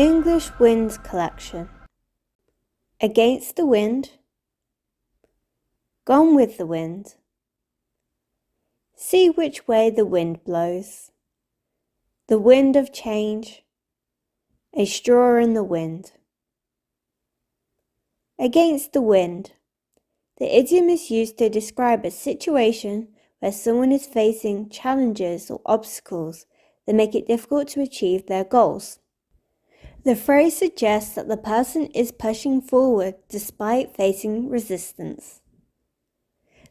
English Winds Collection. Against the wind. Gone with the wind. See which way the wind blows. The wind of change. A straw in the wind. Against the wind. The idiom is used to describe a situation where someone is facing challenges or obstacles that make it difficult to achieve their goals. The phrase suggests that the person is pushing forward despite facing resistance.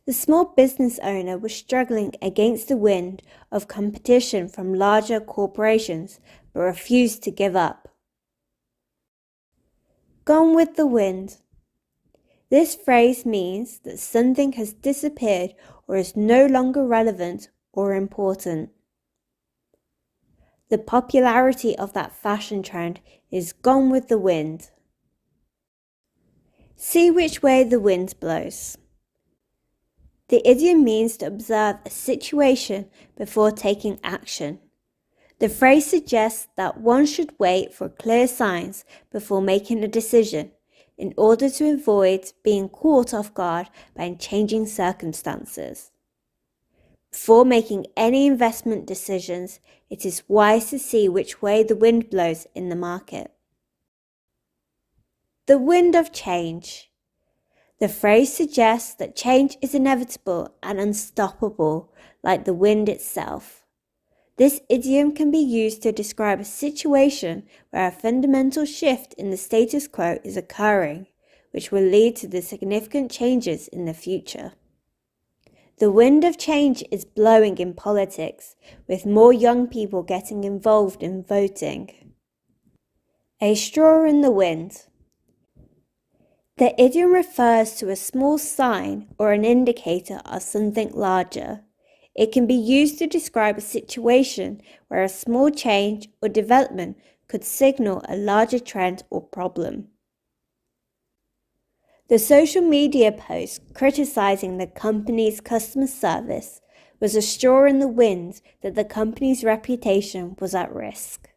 The small business owner was struggling against the wind of competition from larger corporations but refused to give up. Gone with the wind. This phrase means that something has disappeared or is no longer relevant or important. The popularity of that fashion trend is gone with the wind. See which way the wind blows. The idiom means to observe a situation before taking action. The phrase suggests that one should wait for clear signs before making a decision in order to avoid being caught off guard by changing circumstances. Before making any investment decisions, it is wise to see which way the wind blows in the market. The wind of change. The phrase suggests that change is inevitable and unstoppable, like the wind itself. This idiom can be used to describe a situation where a fundamental shift in the status quo is occurring, which will lead to the significant changes in the future. The wind of change is blowing in politics, with more young people getting involved in voting. A straw in the wind. The idiom refers to a small sign or an indicator of something larger. It can be used to describe a situation where a small change or development could signal a larger trend or problem. The social media post criticizing the company's customer service was a straw in the wind that the company's reputation was at risk.